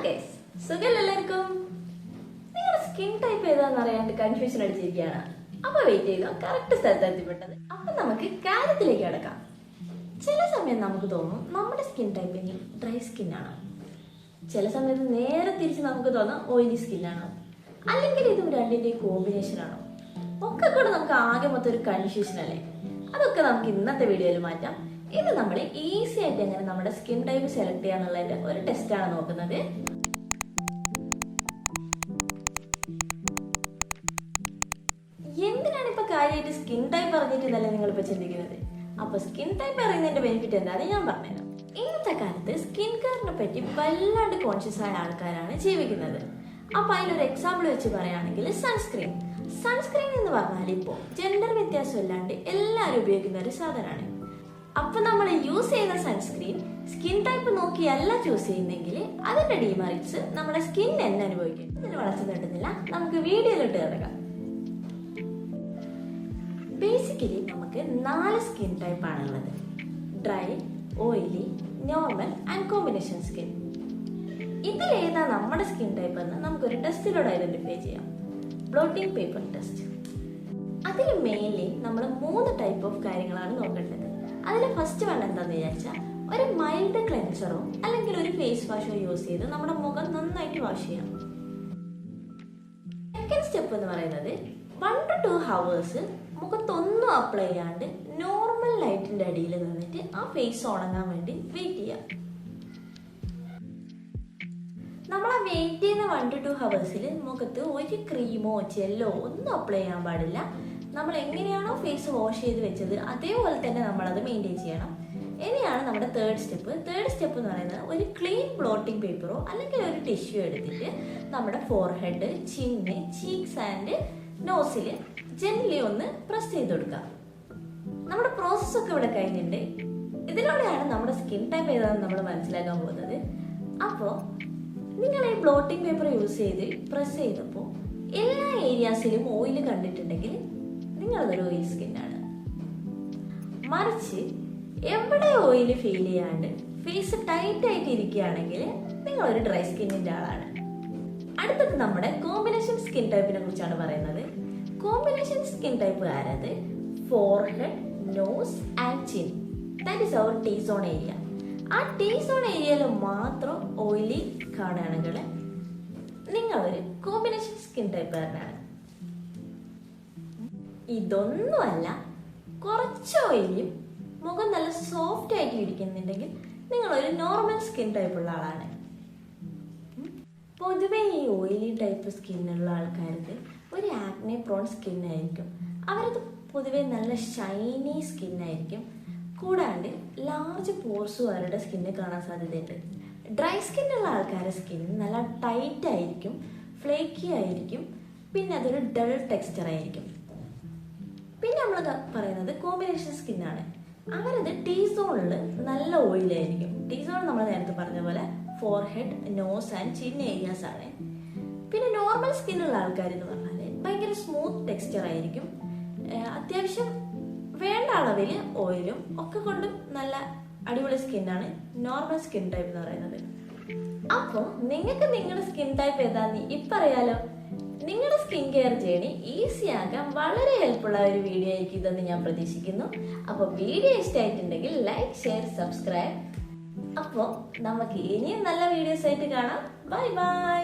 Guys, സുഖം എല്ലാവർക്കും. നിങ്ങളുടെ സ്കിൻ ടൈപ്പ് ഏതാണെന്ന് അറിയാണ്ട് കൺഫ്യൂഷൻ അടിച്ചിരിക്കുകയാണ്. അപ്പൊ വെയിറ്റ് ചെയ്തോ, കറക്റ്റ് സ്ഥലത്ത് എത്തിപ്പെട്ടത്. അപ്പൊ നമുക്ക് കാര്യത്തിലേക്ക് കിടക്കാം. ചില സമയം നമുക്ക് തോന്നും നമ്മുടെ സ്കിൻ ടൈപ്പ് ഇനി ഡ്രൈ സ്കിൻ ആണ്. ചില സമയത്ത് നേരെ തിരിച്ച് നമുക്ക് തോന്നാം ഓയിലി സ്കിൻ ആണ്, അല്ലെങ്കിൽ ഇതും രണ്ടിന്റെയും കോമ്പിനേഷൻ ആണോ. ഒക്കെ കൂടെ നമുക്ക് ആകെ മൊത്തം ഒരു കൺഫ്യൂഷൻ അല്ലേ. അതൊക്കെ നമുക്ക് ഇന്നത്തെ വീഡിയോയിൽ മാറ്റാം. ഇത് നമ്മൾ ഈസി ആയിട്ട് എങ്ങനെ നമ്മുടെ സ്കിൻ ടൈപ്പ് സെലക്ട് ചെയ്യാന്നുള്ളതിന്റെ ഒരു ടെസ്റ്റ് ആണ് നോക്കുന്നത്. എന്തിനാണ് ഇപ്പൊ കാര്യമായിട്ട് സ്കിൻ ടൈപ്പ് അറിഞ്ഞിട്ടില്ലല്ലേ നിങ്ങൾ ഇപ്പൊ ചിന്തിക്കുന്നത്? അപ്പൊ സ്കിൻ ടൈപ്പ് അറിയുന്നതിന്റെ ബെനിഫിറ്റ് എന്താണെന്ന് ഞാൻ പറഞ്ഞുതരാം. ഇന്നത്തെ കാലത്ത് സ്കിൻ കെയറിനെ പറ്റി വല്ലാണ്ട് കോൺഷ്യസ് ആയ ആൾക്കാരാണ് ജീവിക്കുന്നത്. അപ്പൊ അതിലൊരു എക്സാമ്പിൾ വെച്ച് പറയുകയാണെങ്കിൽ സൺസ്ക്രീൻ എന്ന് പറഞ്ഞാൽ ഇപ്പോൾ ജെൻഡർ വ്യത്യാസം ഇല്ലാണ്ട് എല്ലാവരും ഉപയോഗിക്കുന്ന ഒരു സാധനമാണ്. അപ്പൊ നമ്മൾ യൂസ് ചെയ്യുന്ന സൺസ്ക്രീൻ സ്കിൻ ടൈപ്പ് നോക്കിയല്ല ചൂസ് ചെയ്യുന്നെങ്കിൽ അതിന്റെ ഡിമെറിറ്റ്സ് നമ്മുടെ സ്കിൻ എന്നെ അനുഭവിക്കും. ഇതിന് വളർച്ച നീട്ടുന്നില്ല, നമുക്ക് വീഡിയോയിലോട്ട് കിടക്കാം. ബേസിക്കലി നമുക്ക് 4 സ്കിൻ ടൈപ്പ് ആണുള്ളത്: dry, oily, normal and combination skin. ഇതിലേതാ നമ്മുടെ സ്കിൻ ടൈപ്പ് എന്ന് നമുക്കൊരു ടെസ്റ്റിലൂടെ ഐഡന്റിഫൈ ചെയ്യാം. Blotting paper test. അതിൽ മെയിൻലി നമ്മൾ 3 ടൈപ്പ് ഓഫ് കാര്യങ്ങളാണ് നോക്കേണ്ടത്. അതിൽ ഫസ്റ്റ് വൺ എന്താന്ന് വിചാരിച്ചാൽ ഒരു മൈൽഡ് ക്ലെൻസറോ അല്ലെങ്കിൽ ഒരു ഫേസ് വാഷോ യൂസ് ചെയ്ത് നമ്മുടെ മുഖം നന്നായിട്ട് വാഷ് ചെയ്യാം. സെക്കൻഡ് സ്റ്റെപ്പ് എന്ന് പറയുന്നത് 1 to 2 hours മുഖത്തൊന്നും അപ്ലൈ ചെയ്യാണ്ട് നോർമൽ ലൈറ്റിന്റെ അടിയിൽ നിന്നിട്ട് ആ ഫേസ് ഉണങ്ങാൻ വേണ്ടി വെയിറ്റ് ചെയ്യാം. നമ്മൾ ആ വെയിറ്റ് ചെയ്യുന്ന 1 to 2 hours മുഖത്ത് ഒരു ക്രീമോ ജെല്ലോ ഒന്നും അപ്ലൈ ചെയ്യാൻ പാടില്ല. നമ്മൾ എങ്ങനെയാണോ ഫേസ് വാഷ് ചെയ്ത് വെച്ചത് അതേപോലെ തന്നെ നമ്മളത് മെയിൻറ്റെയിൻ ചെയ്യണം. ഇനിയാണ് നമ്മുടെ തേർഡ് സ്റ്റെപ്പ് എന്ന് പറയുന്നത് ഒരു ക്ലീൻ ബ്ലോട്ടിംഗ് പേപ്പറോ അല്ലെങ്കിൽ ഒരു ടിഷ്യൂ എടുത്തിട്ട് നമ്മുടെ forehead, ചിന്ന്, cheeks and nozzle gently ഒന്ന് പ്രസ് ചെയ്ത് കൊടുക്കുക. നമ്മുടെ പ്രോസസ് ഒക്കെ ഇവിടെ കഴിഞ്ഞിട്ടുണ്ട്. ഇതിലൂടെയാണ് നമ്മുടെ സ്കിൻ ടൈപ്പ് ഏതാണെന്ന് നമ്മൾ മനസ്സിലാക്കാൻ പോകുന്നത്. അപ്പോൾ നിങ്ങൾ ഈ ബ്ലോട്ടിംഗ് പേപ്പർ യൂസ് ചെയ്ത് പ്രസ് ചെയ്തപ്പോൾ എല്ലാ ഏരിയാസിലും ഓയിൽ കണ്ടിട്ടുണ്ടെങ്കിൽ നിങ്ങളതൊരു ഓയിൽ സ്കിന്നാണ്. മറിച്ച് എവിടെ ഓയിൽ ഫീൽ ചെയ്യാണ്ട് ഫേസ് ടൈറ്റ് ആയിട്ട് ഇരിക്കുകയാണെങ്കിൽ നിങ്ങളൊരു ഡ്രൈ സ്കിന്നിന്റെ ആളാണ്. അടുത്തത് നമ്മുടെ കോമ്പിനേഷൻ സ്കിൻ ടൈപ്പിനെ കുറിച്ചാണ് പറയുന്നത്. കോമ്പിനേഷൻ സ്കിൻ ടൈപ്പ് ആരത് forehead, nose and chin. That is our T zone area. ആ ടീ സോൺ ഏരിയയിൽ മാത്രം ഓയിലി കാണുകയാണെങ്കിൽ നിങ്ങളൊരു കോമ്പിനേഷൻ സ്കിൻ ടൈപ്പുകാരനാണ്. ഇതൊന്നുമല്ല, കുറച്ച് ഓയിലും മുഖം നല്ല സോഫ്റ്റ് ആയിട്ട് ഇരിക്കുന്നുണ്ടെങ്കിൽ നിങ്ങളൊരു നോർമൽ സ്കിൻ ടൈപ്പ് ഉള്ള ആളാണ്. പൊതുവെ ഈ ഓയിലി ടൈപ്പ് സ്കിന്നുള്ള ആൾക്കാർക്ക് ഒരു ആക്നെ പ്രോൺ സ്കിന്നായിരിക്കും. അവരത് പൊതുവെ നല്ല ഷൈനി സ്കിന്നായിരിക്കും. കൂടാണ്ട് ലാർജ് പോർസും അവരുടെ സ്കിന്നിൽ കാണാൻ സാധ്യതയുണ്ട്. ഡ്രൈ സ്കിന്നുള്ള ആൾക്കാരുടെ സ്കിൻ നല്ല ടൈറ്റ് ആയിരിക്കും, ഫ്ലേക്കി ആയിരിക്കും, പിന്നെ അതൊരു ഡൾ ടെക്സ്ചർ ആയിരിക്കും. പിന്നെ നമ്മൾ പറയുന്നത് കോമ്പിനേഷൻ സ്കിന്നാണ്. അവരത് ടീ സോണിൽ നല്ല ഓയിലായിരിക്കും. ടീ സോൺ നമ്മൾ നേരത്തെ പറഞ്ഞ പോലെ forehead, nose and chin areas ആണ്. പിന്നെ നോർമൽ സ്കിന്നുള്ള ആൾക്കാർ എന്ന് പറഞ്ഞാൽ ഭയങ്കര സ്മൂത്ത് ടെക്സ്ചർ ആയിരിക്കും. അത്യാവശ്യം വേണ്ട അളവിൽ ഓയിലും ഒക്കെ കൊണ്ടും നല്ല അടിപൊളി സ്കിന്നാണ് നോർമൽ സ്കിൻ ടൈപ്പ് എന്ന് പറയുന്നത്. അപ്പോൾ നിങ്ങൾക്ക് നിങ്ങളുടെ സ്കിൻ ടൈപ്പ് ഏതാന്ന് ഇപ്പം അറിയാലോ. നിങ്ങളുടെ സ്കിൻ കെയർ ജേണി ഈസി ആക്കാൻ വളരെ ഹെൽപ്ഫുൾ ആയ ഒരു വീഡിയോ ആയിരിക്കും ഇതെന്ന് ഞാൻ പ്രതീക്ഷിക്കുന്നു. അപ്പോൾ വീഡിയോ ഇഷ്ടമായിട്ടുണ്ടെങ്കിൽ ലൈക്ക്, ഷെയർ, സബ്സ്ക്രൈബ്. അപ്പോൾ നമുക്ക് ഇനിയും നല്ല വീഡിയോസ് ആയിട്ട് കാണാം. Bye bye.